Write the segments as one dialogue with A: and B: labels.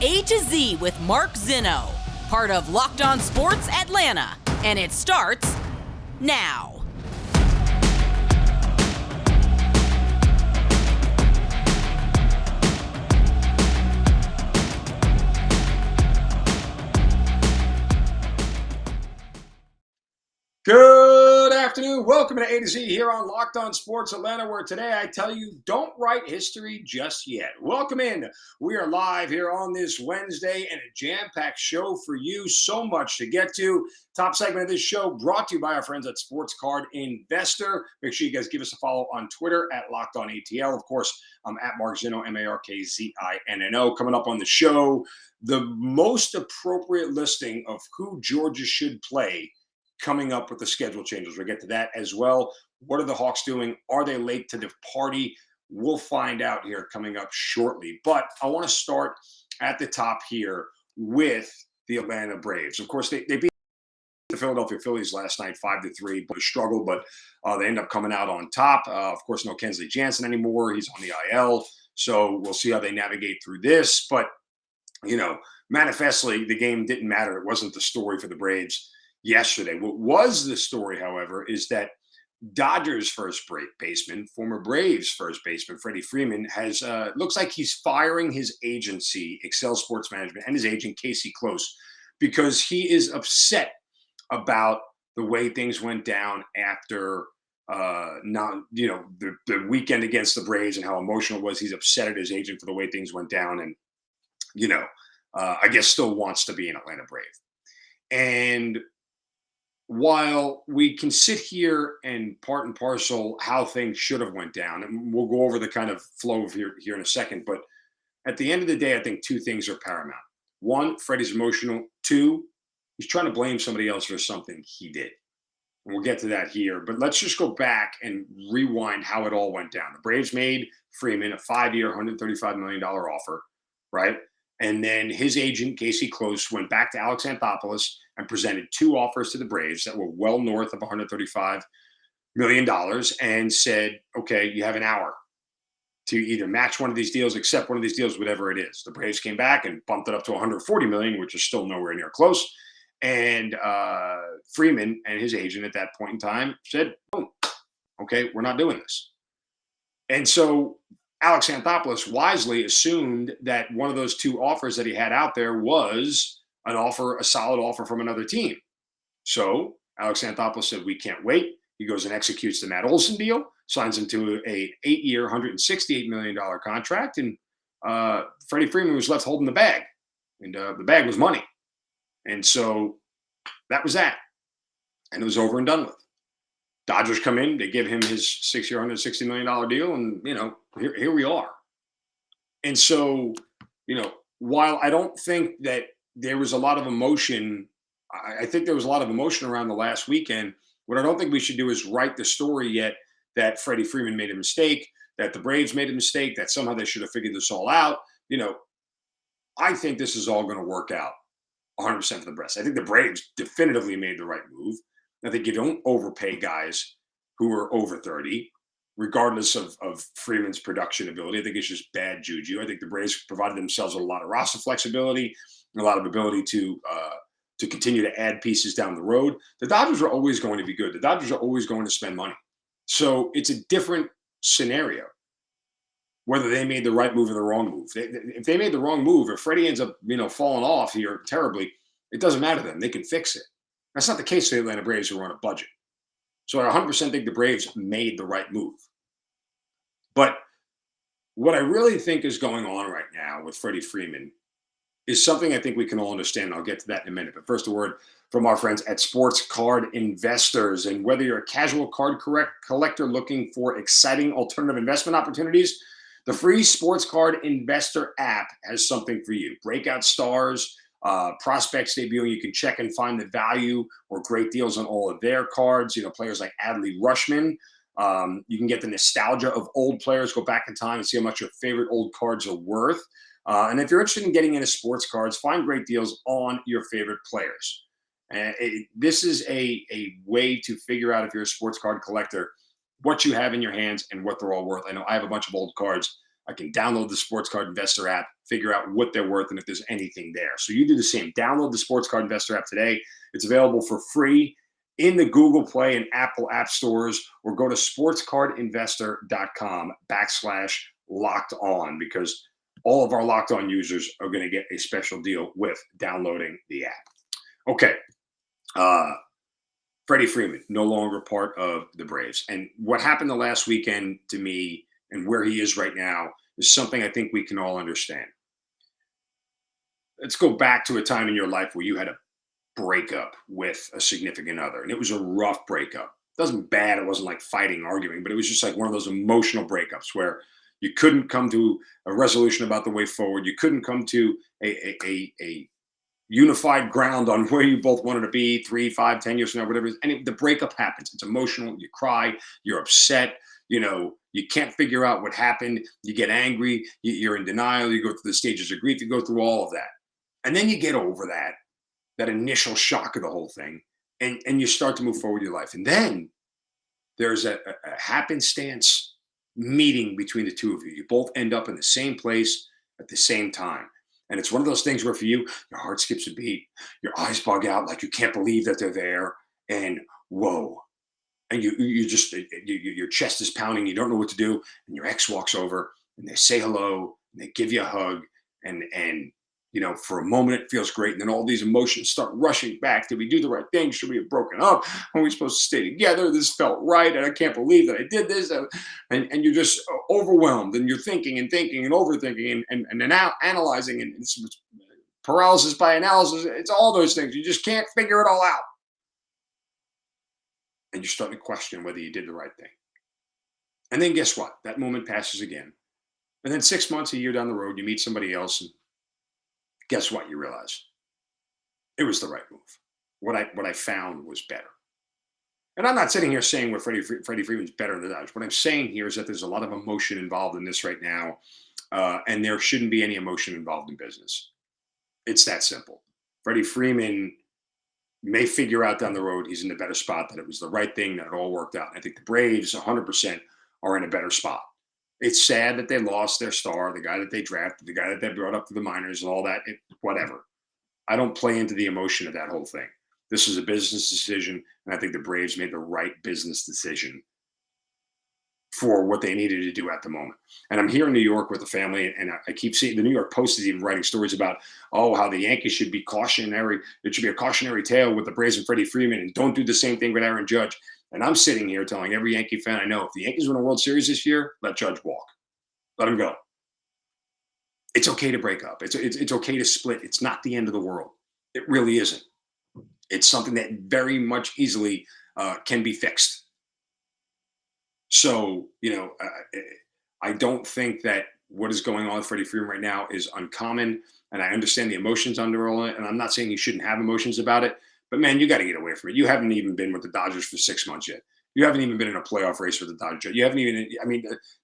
A: A to Z with Mark Zinno, part of Locked On Sports Atlanta, and it starts now.
B: Good afternoon. Welcome to A to Z here on Locked On Sports Atlanta, where today I tell you, don't write history just yet. Welcome in. We are live here on this Wednesday and a jam-packed show for you. So much to get to. Top segment of this show brought to you by our friends at Sports Card Investor. Make sure you guys give us a follow on Twitter at Locked On ATL. Of course, I'm at Mark Zinno, MarkZinno. Coming up on the show, the most appropriate listing of who Georgia should play coming up with the schedule changes. We'll get to that as well. What are the Hawks doing? Are they late to the party? We'll find out here coming up shortly. But I want to start at the top here with the Atlanta Braves. Of course, they beat the Philadelphia Phillies last night 5-3, but a struggle, but they end up coming out on top. Of course, no Kensley Jansen anymore. He's on the IL. So we'll see how they navigate through this. But, manifestly, the game didn't matter. It wasn't the story for the Braves yesterday. What was the story, however, is that Dodgers first baseman, former Braves first baseman, Freddie Freeman, has looks like he's firing his agency, Excel Sports Management, and his agent, Casey Close, because he is upset about the way things went down after the weekend against the Braves and how emotional it was. He's upset at his agent for the way things went down, and I guess still wants to be an Atlanta Brave. And while we can sit here and part and parcel how things should have went down, and we'll go over the kind of flow of here in a second, but at the end of the day, I think two things are paramount. One, Freddie's emotional. Two, he's trying to blame somebody else for something he did. And we'll get to that here, but let's just go back and rewind how it all went down. The Braves made Freeman a 5-year, $135 million offer, right? And then his agent, Casey Close, went back to Alex Anthopoulos and presented two offers to the Braves that were well north of $135 million and said, okay, you have an hour to either match one of these deals, accept one of these deals, whatever it is. The Braves came back and bumped it up to $140 million, which is still nowhere near close. And Freeman and his agent at that point in time said, oh, okay, we're not doing this. And so Alex Anthopoulos wisely assumed that one of those two offers that he had out there was a solid offer from another team. So Alex Anthopoulos said, we can't wait. He goes and executes the Matt Olson deal, signs him to a 8-year, $168 million contract. And Freddie Freeman was left holding the bag. And the bag was money. And so that was that. And it was over and done with. Dodgers come in, they give him his 6-year, $160 million deal, and, here we are. And so, while I don't think that there was a lot of emotion, I think there was a lot of emotion around the last weekend. What I don't think we should do is write the story yet that Freddie Freeman made a mistake, that the Braves made a mistake, that somehow they should have figured this all out. I think this is all going to work out 100% for the Braves. I think the Braves definitively made the right move. I think you don't overpay guys who are over 30, regardless of Freeman's production ability. I think it's just bad juju. I think the Braves provided themselves with a lot of roster flexibility, and a lot of ability to continue to add pieces down the road. The Dodgers are always going to be good. The Dodgers are always going to spend money. So it's a different scenario, whether they made the right move or the wrong move. If they made the wrong move, if Freddie ends up falling off here terribly, it doesn't matter to them. They can fix it. That's not the case for the Atlanta Braves, who are on a budget. So I 100% think the Braves made the right move. But what I really think is going on right now with Freddie Freeman is something I think we can all understand. I'll get to that in a minute. But first, a word from our friends at Sports Card Investors. And whether you're a casual card collector looking for exciting alternative investment opportunities, the free Sports Card Investor app has something for you. Breakout stars, prospects debuting, you can check and find the value or great deals on all of their cards. Players like Adley Rushman. You can get the nostalgia of old players, go back in time and see how much your favorite old cards are worth. And if you're interested in getting into sports cards, find great deals on your favorite players. This is a way to figure out, if you're a sports card collector, what you have in your hands and what they're all worth. I know I have a bunch of old cards. I can download the Sports Card Investor app, figure out what they're worth and if there's anything there. So you do the same. Download the Sports Card Investor app today. It's available for free in the Google Play and Apple app stores, or go to sportscardinvestor.com/locked on, because all of our Locked On users are going to get a special deal with downloading the app. Okay. Freddie Freeman, no longer part of the Braves. And what happened the last weekend to me and where he is right now is something I think we can all understand. Let's go back to a time in your life where you had a breakup with a significant other, and it was a rough breakup. It wasn't bad. It wasn't like fighting, arguing, but it was just like one of those emotional breakups where you couldn't come to a resolution about the way forward. You couldn't come to a unified ground on where you both wanted to be 3, 5, 10 years from now, whatever it is. And the breakup happens. It's emotional. You cry. You're upset. You can't figure out what happened. You get angry. You're in denial. You go through the stages of grief. You go through all of that. And then you get over that initial shock of the whole thing, and you start to move forward in your life. And then there's a happenstance meeting between the two of you. You both end up in the same place at the same time. And it's one of those things where for you, your heart skips a beat, your eyes bug out like you can't believe that they're there, and whoa. And your chest is pounding, you don't know what to do, and your ex walks over and they say hello and they give you a hug, and for a moment it feels great, and then all these emotions start rushing back. Did we do the right thing? Should we have broken up? Are we supposed to stay together? This felt right, and I can't believe that I did this. And you're just overwhelmed, and you're thinking and overthinking and now analyzing, and it's paralysis by analysis. It's all those things. You just can't figure it all out. And you're starting to question whether you did the right thing. And then guess what? That moment passes again. And then 6 months, a year down the road, you meet somebody else, and guess what? You realize it was the right move. What I found was better. And I'm not sitting here saying what Freddie Freeman's better than others. What I'm saying here is that there's a lot of emotion involved in this right now, and there shouldn't be any emotion involved in business. It's that simple. Freddie Freeman may figure out down the road he's in a better spot, that it was the right thing, that it all worked out. And I think the Braves 100% are in a better spot. It's sad that they lost their star, the guy that they drafted, the guy that they brought up to the minors and all that, whatever. I don't play into the emotion of that whole thing. This is a business decision, and I think the Braves made the right business decision for what they needed to do at the moment. And I'm here in New York with the family, and I keep seeing the New York Post is even writing stories about, how the Yankees should be cautionary. It should be a cautionary tale with the Braves and Freddie Freeman, and don't do the same thing with Aaron Judge. And I'm sitting here telling every Yankee fan I know, if the Yankees win a World Series this year, let Judge walk. Let him go. It's okay to break up. It's okay to split. It's not the end of the world. It really isn't. It's something that very much easily can be fixed. So, I don't think that what is going on with Freddie Freeman right now is uncommon, and I understand the emotions under all it, and I'm not saying you shouldn't have emotions about it, but man, you got to get away from it. You haven't even been with the Dodgers for 6 months yet. You haven't even been in a playoff race with the Dodgers yet. You haven't even,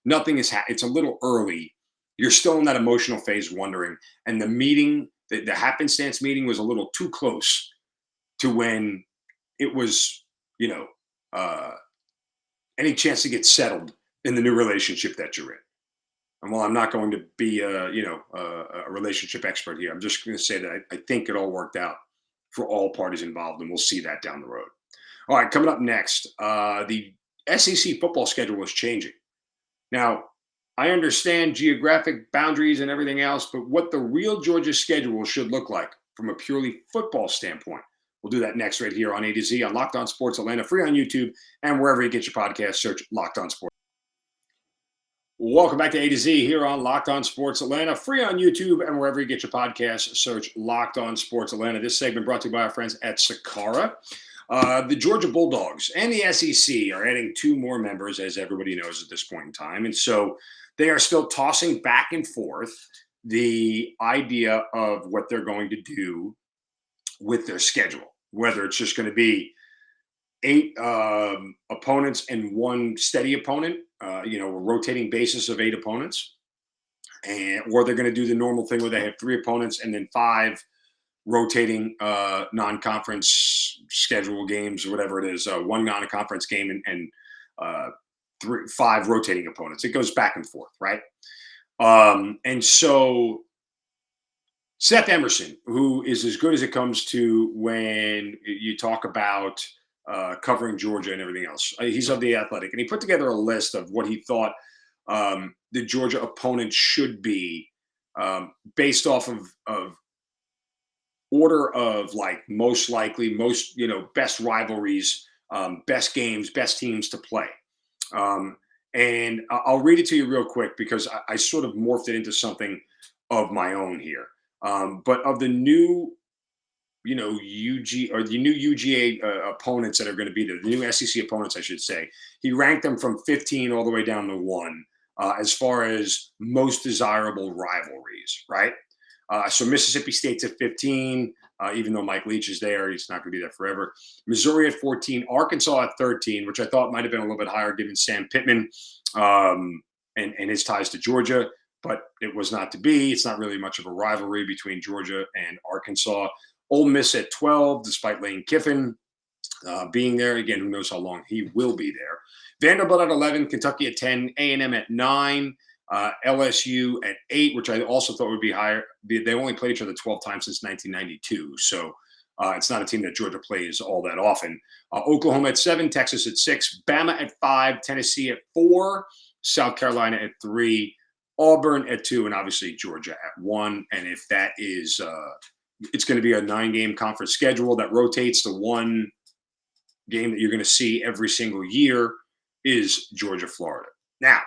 B: nothing is, it's a little early. You're still in that emotional phase wondering, and the meeting, the happenstance meeting was a little too close to when it was, any chance to get settled in the new relationship that you're in. And while I'm not going to be a relationship expert here, I'm just going to say that I think it all worked out for all parties involved, and we'll see that down the road. All right, coming up next, the SEC football schedule is changing. Now, I understand geographic boundaries and everything else, but what the real Georgia schedule should look like from a purely football standpoint, we'll do that next right here on A to Z on Locked On Sports Atlanta, free on YouTube, and wherever you get your podcast, search Locked On Sports. Welcome back to A to Z here on Locked On Sports Atlanta, free on YouTube, and wherever you get your podcast, search Locked On Sports Atlanta. This segment brought to you by our friends at Sakara. The Georgia Bulldogs and the SEC are adding 2 more members, as everybody knows at this point in time. And so they are still tossing back and forth the idea of what they're going to do with their schedule, whether it's just going to be 8 opponents and 1 steady opponent, a rotating basis of 8 opponents, or they're going to do the normal thing where they have 3 opponents and then 5 rotating non-conference schedule games, or whatever it is, 1 non-conference game and 5 rotating opponents. It goes back and forth, right? And so Seth Emerson, who is as good as it comes to when you talk about covering Georgia and everything else. He's of the Athletic, and he put together a list of what he thought the Georgia opponent should be based off of order of like most likely, most best rivalries, best games, best teams to play. Um, and I'll read it to you real quick because I sort of morphed it into something of my own here. But of the new, UG or the new UGA opponents that are going to be there, the new SEC opponents, I should say, he ranked them from 15 all the way down to one as far as most desirable rivalries, right? So Mississippi State's at 15, even though Mike Leach is there, he's not going to be there forever. Missouri at 14, Arkansas at 13, which I thought might have been a little bit higher given Sam Pittman and his ties to Georgia, but it was not to be. It's not really much of a rivalry between Georgia and Arkansas. Ole Miss at 12, despite Lane Kiffin being there. Again, who knows how long he will be there. Vanderbilt at 11, Kentucky at 10, A&M at 9, LSU at 8, which I also thought would be higher. They only played each other 12 times since 1992, so it's not a team that Georgia plays all that often. Oklahoma at 7, Texas at 6, Bama at 5, Tennessee at 4, South Carolina at 3, Auburn at 2, and obviously Georgia at 1. And if that is, it's going to be a 9-game conference schedule that rotates. The one game that you're going to see every single year is Georgia, Florida. Now,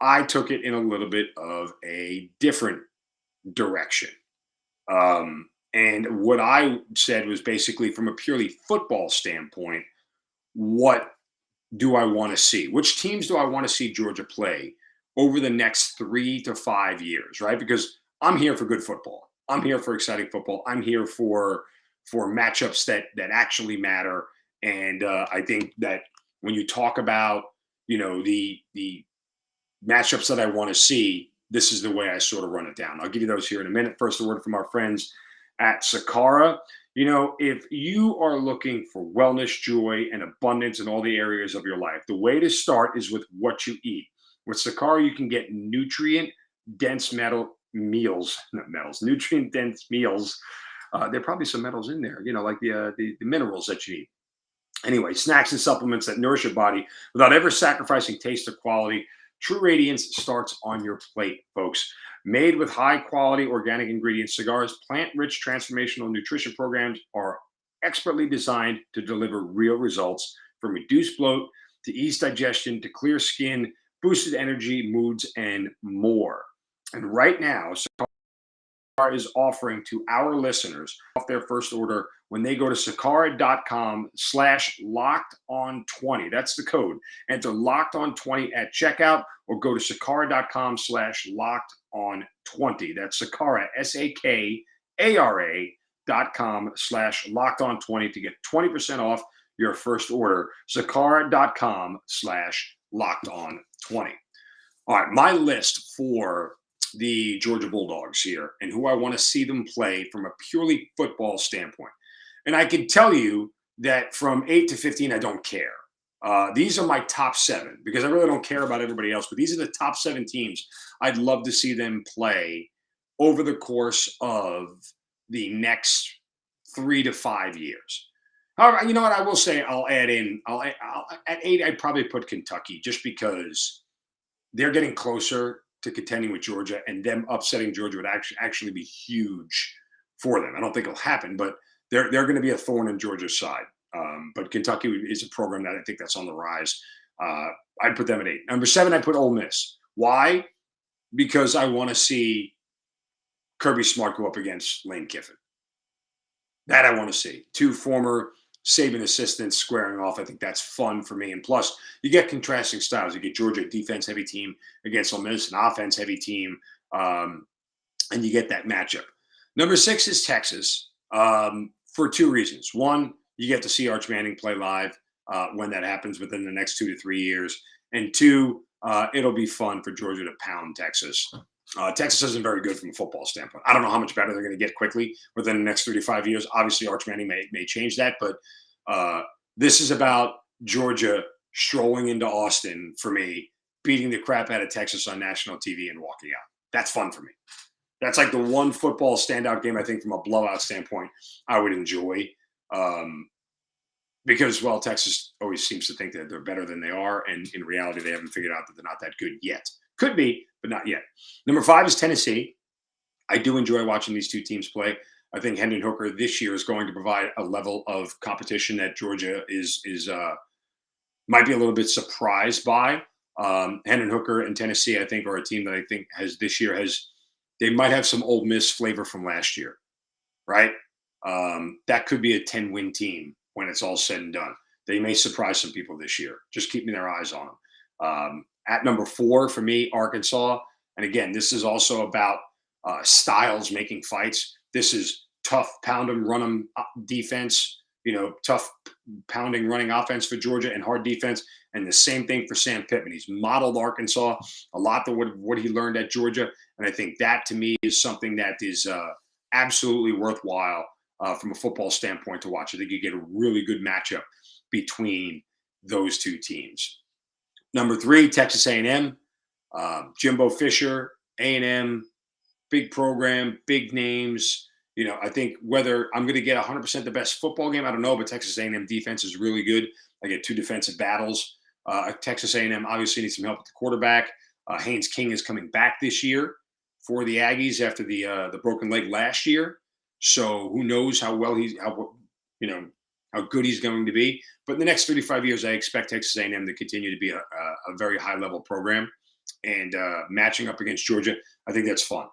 B: I took it in a little bit of a different direction. And what I said was basically from a purely football standpoint, what do I want to see? Which teams do I want to see Georgia play over the next 3 to 5 years, right? Because I'm here for good football. I'm here for exciting football. I'm here for matchups that actually matter. And I think that when you talk about, the matchups that I want to see, this is the way I sort of run it down. I'll give you those here in a minute. First, a word from our friends at Sakara. If you are looking for wellness, joy, and abundance in all the areas of your life, the way to start is with what you eat. With Sakara, you can get nutrient-dense nutrient-dense meals. There are probably some metals in there, like the minerals that you need. Anyway, snacks and supplements that nourish your body without ever sacrificing taste or quality. True radiance starts on your plate, folks. Made with high-quality organic ingredients, Sagara's plant-rich transformational nutrition programs are expertly designed to deliver real results, from reduced bloat to ease digestion to clear skin, boosted energy, moods, and more. And right now, Sakara is offering to our listeners off their first order when they go to sakara.com/locked-on20. That's the code. Enter locked-on20 at checkout or go to sakara.com/locked-on20. That's Sakara, SAKARA.com/locked-on20 to get 20% off your first order. Sakara.com/locked-on20. All right, my list for the Georgia Bulldogs here and who I want to see them play from a purely football standpoint. And I can tell you that from 8 to 15, I don't care. These are my top 7 because I really don't care about everybody else. But these are the top 7 teams I'd love to see them play over the course of the next 3 to 5 years. However, you know what? I will say I'll add in. At 8, I'd probably put Kentucky just because they're getting closer to contending with Georgia, and them upsetting Georgia would actually be huge for them. I don't think it'll happen, but they're going to be a thorn in Georgia's side. But Kentucky is a program that I think that's on the rise. I'd put them at 8. Number 7, I put Ole Miss. Why? Because I want to see Kirby Smart go up against Lane Kiffin. That I want to see. 2 former Saban assistants squaring off. I think that's fun for me. And plus, you get contrasting styles. You get Georgia, a defense-heavy team, against Ole Miss, an offense-heavy team, and you get that matchup. Number 6 is Texas for 2 reasons. One, you get to see Arch Manning play live when that happens within the next 2 to 3 years. And 2, it'll be fun for Georgia to pound Texas. Texas isn't very good from a football standpoint. I don't know how much better they're going to get quickly within the next 3 to 5 years. Obviously, Arch Manning may change that, but this is about Georgia strolling into Austin for me beating the crap out of Texas on national TV and walking out. That's fun for me. That's like the one football standout game I think from a blowout standpoint I would enjoy. Because, well, Texas always seems to think that they're better than they are. And in reality, they haven't figured out that they're not that good yet. Could be, but not yet. Number 5 is Tennessee. I do enjoy watching these two teams play. I think Hendon Hooker this year is going to provide a level of competition that Georgia is might be a little bit surprised by. Hendon Hooker and Tennessee, I think, are a team that I think they might have some Ole Miss flavor from last year, right? That could be a 10-win team when it's all said and done. They may surprise some people this year. Just keeping their eyes on them. At number 4 for me, Arkansas. And again, this is also about styles making fights. This is tough pound 'em, run 'em defense, tough pounding running offense for Georgia and hard defense. And the same thing for Sam Pittman. He's modeled Arkansas a lot to what he learned at Georgia. And I think that to me is something that is absolutely worthwhile from a football standpoint to watch. I think you get a really good matchup between those two teams. Number 3, Texas A&M. Jimbo Fisher, A&M, big program, big names. I think whether I'm going to get 100% the best football game, I don't know, but Texas A&M defense is really good. I get 2 defensive battles. Texas A&M obviously needs some help at the quarterback. Haynes King is coming back this year for the Aggies after the broken leg last year. So who knows how good he's going to be. But in the next 35 years, I expect Texas A&M to continue to be a very high-level program. And matching up against Georgia, I think that's fun.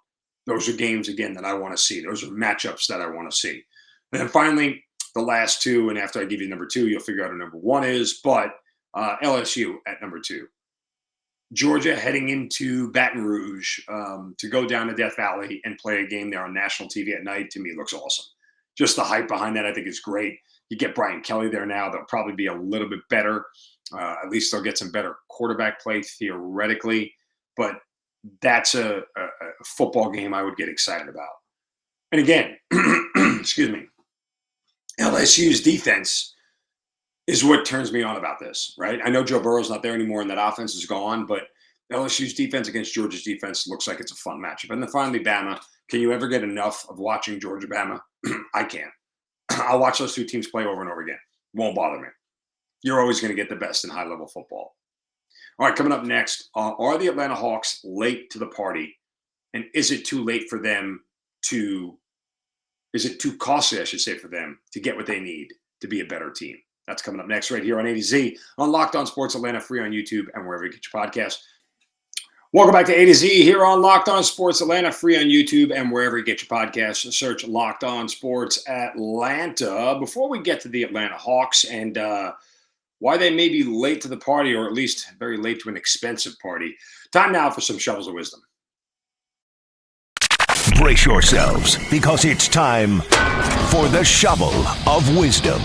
B: Those are games, again, that I want to see. Those are matchups that I want to see. And then finally, the last 2, and after I give you number 2, you'll figure out who number 1 is. But LSU at number 2. Georgia heading into Baton Rouge to go down to Death Valley and play a game there on national TV at night, to me, looks awesome. Just the hype behind that, I think, is great. You get Brian Kelly there now. They'll probably be a little bit better. At least they'll get some better quarterback play theoretically. But that's a football game I would get excited about. And again, excuse me, LSU's defense is what turns me on about this, right? I know Joe Burrow's not there anymore and that offense is gone, but LSU's defense against Georgia's defense looks like it's a fun matchup. And then finally, Bama. Can you ever get enough of watching Georgia-Bama? I can't. I'll watch those two teams play over and over again. Won't bother me. You're always going to get the best in high-level football. All right, coming up next, are the Atlanta Hawks late to the party? And is it too late for them is it too costly, I should say, for them to get what they need to be a better team? That's coming up next right here on A to Z on Locked On Sports Atlanta, free on YouTube and wherever you get your podcasts. Welcome back to A to Z here on Locked On Sports Atlanta, free on YouTube and wherever you get your podcasts. Search Locked On Sports Atlanta. Before we get to the Atlanta Hawks and why they may be late to the party, or at least very late to an expensive party, time now for some Shovels of Wisdom.
C: Brace yourselves, because it's time for the Shovel of Wisdom.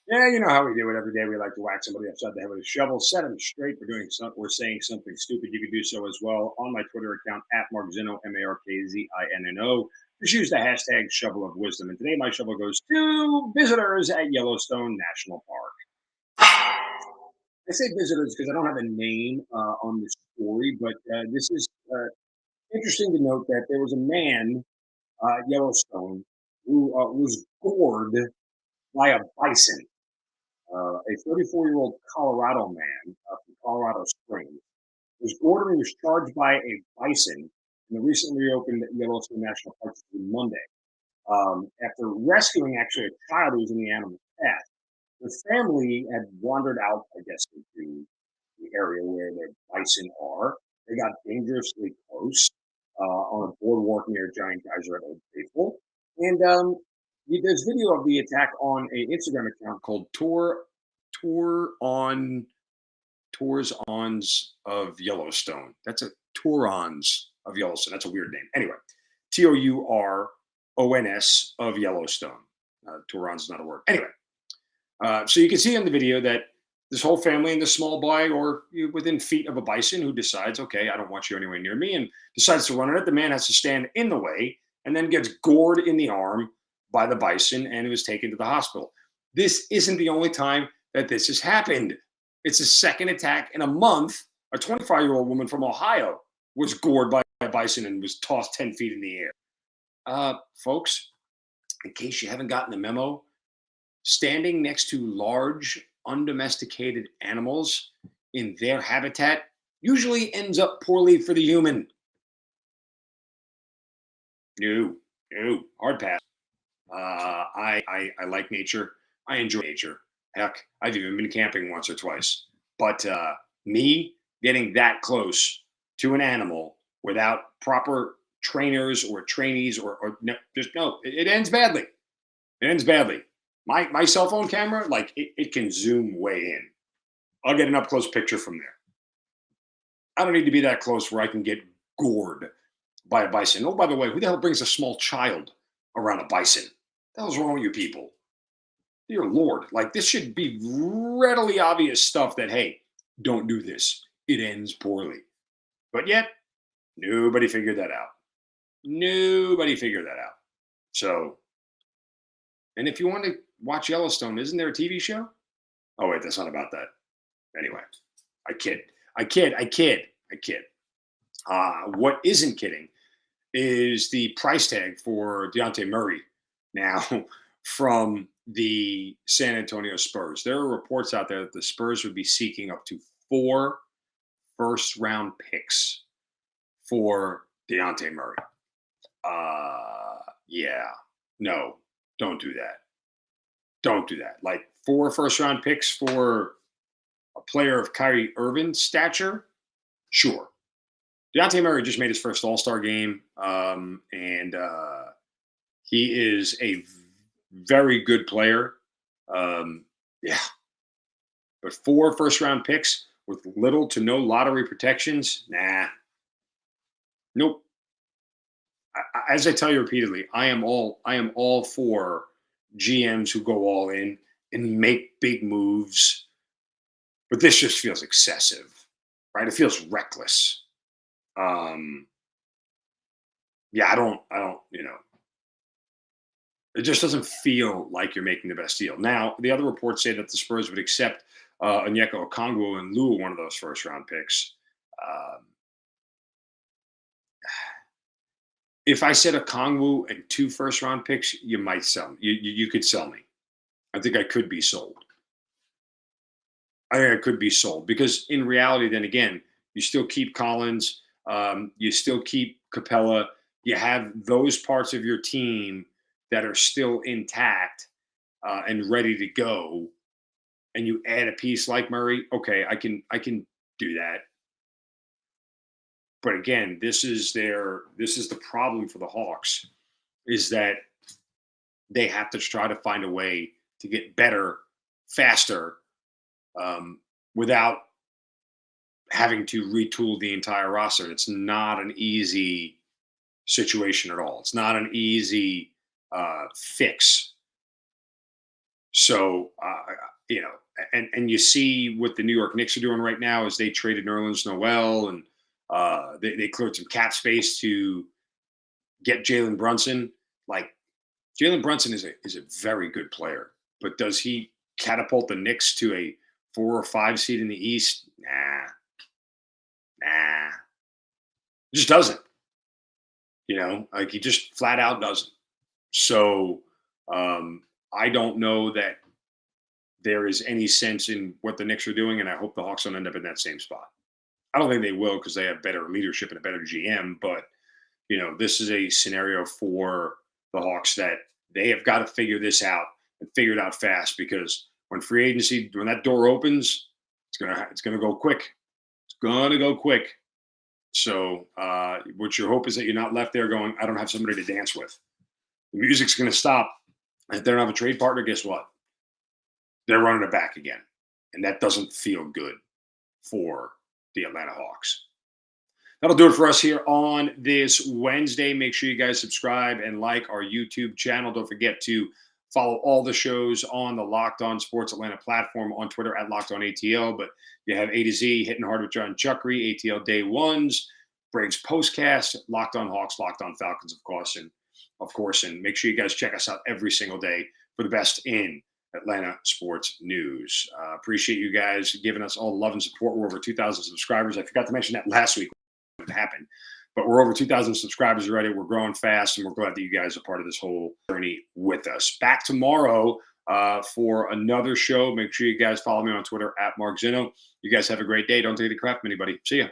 B: Yeah, you know how we do it every day. We like to whack somebody upside the head with a shovel, set them straight for doing something or saying something stupid. You can do so as well on my Twitter account at Mark Zinno, MarkZinno. Just use the hashtag Shovel of Wisdom. And today my shovel goes to visitors at Yellowstone National Park. I say visitors because I don't have a name on the story, but this is interesting to note that there was a man at Yellowstone who was gored by a bison. A 34-year-old Colorado man from Colorado Springs was gored and he was charged by a bison in the recently reopened Yellowstone National Park on Monday. After rescuing actually a child who was in the animal's path, the family had wandered out, I guess, into the area where the bison are. They got dangerously close on a boardwalk near Giant Geyser at Old Faithful. And there's video of the attack on an Instagram account called Tours Ons of Yellowstone. That's a Tourons of Yellowstone. That's a weird name. Anyway, Tourons of Yellowstone. Tourons is not a word. Anyway, so you can see in the video that this whole family and this small boy or within feet of a bison who decides, okay, I don't want you anywhere near me, and decides to run at it. The man has to stand in the way and then gets gored in the arm by the bison and was taken to the hospital. This isn't the only time that this has happened. It's the second attack in a month. A 25-year-old woman from Ohio was gored by a bison and was tossed 10 feet in the air. Folks, in case you haven't gotten the memo, standing next to large, undomesticated animals in their habitat usually ends up poorly for the human. No, hard pass. I like nature. I enjoy nature. Heck, I've even been camping once or twice. But me getting that close to an animal without proper trainers or trainees or no, just no, it ends badly. It ends badly. My cell phone camera, like it can zoom way in. I'll get an up close picture from there. I don't need to be that close where I can get gored by a bison. Oh, by the way, who the hell brings a small child around a bison? What the hell's wrong with you people? Dear Lord, like this should be readily obvious stuff that, hey, don't do this. It ends poorly. But yet, nobody figured that out. Nobody figured that out. So, and if you want to watch Yellowstone, isn't there a TV show? Oh, wait, that's not about that. Anyway, I kid. What isn't kidding is the price tag for Deontay Murray now from the San Antonio Spurs. There are reports out there that the Spurs would be seeking up to 4 first-round picks for Deontay Murray. Yeah, no, don't do that. Don't do that. Like 4 first-round picks for a player of Kyrie Irving's stature? Sure. Deontay Murray just made his first All-Star game, and he is a very good player. Yeah. But 4 first-round picks with little to no lottery protections? Nah. Nope. As I tell you repeatedly, I am all for GMs who go all in and make big moves. But this just feels excessive, right? It feels reckless. Yeah, I don't, it just doesn't feel like you're making the best deal. Now, the other reports say that the Spurs would accept Onyeka Okongwu in lieu of one of those first round picks. If I said Okongwu and 2 first round picks, you might sell me. You could sell me. I think I could be sold. Because in reality, then again, you still keep Collins, you still keep Capella. You have those parts of your team that are still intact and ready to go, and you add a piece like Murray. Okay, I can do that. But again, this is the problem for the Hawks, is that they have to try to find a way to get better, faster, without having to retool the entire roster. It's not an easy situation at all. It's not an easy fix. So, and you see what the New York Knicks are doing right now is they traded Nerlens Noel, and they cleared some cap space to get Jalen Brunson. Like, Jalen Brunson is a very good player, but does he catapult the Knicks to a 4 or 5 seed in the East? Nah. Just doesn't. Like he just flat out doesn't. So I don't know that there is any sense in what the Knicks are doing, and I hope the Hawks don't end up in that same spot. I don't think they will, because they have better leadership and a better GM, but this is a scenario for the Hawks that they have got to figure this out and figure it out fast, because when free agency, when that door opens, it's gonna go quick. It's gonna go quick. So what your hope is that you're not left there going, I don't have somebody to dance with. The music's gonna stop. If they don't have a trade partner, guess what? They're running it back again. And that doesn't feel good for the Atlanta Hawks. That'll do it for us here on this Wednesday. Make sure you guys subscribe and like our YouTube channel. Don't forget to follow all the shows on the Locked On Sports Atlanta platform, on Twitter at Locked On ATL. But you have A to Z, Hitting Hard with John Chuckery, ATL Day Ones, Braves Postcast, Locked On Hawks, Locked On Falcons, of course. And of course. And make sure you guys check us out every single day for the best in Atlanta sports news. Appreciate you guys giving us all the love and support. We're over 2,000 subscribers. I forgot to mention that last week when it happened, but we're over 2,000 subscribers already. We're growing fast, and we're glad that you guys are part of this whole journey with us. Back tomorrow for another show. Make sure you guys follow me on Twitter at Mark Zinno. You guys have a great day. Don't take the crap from anybody. See ya.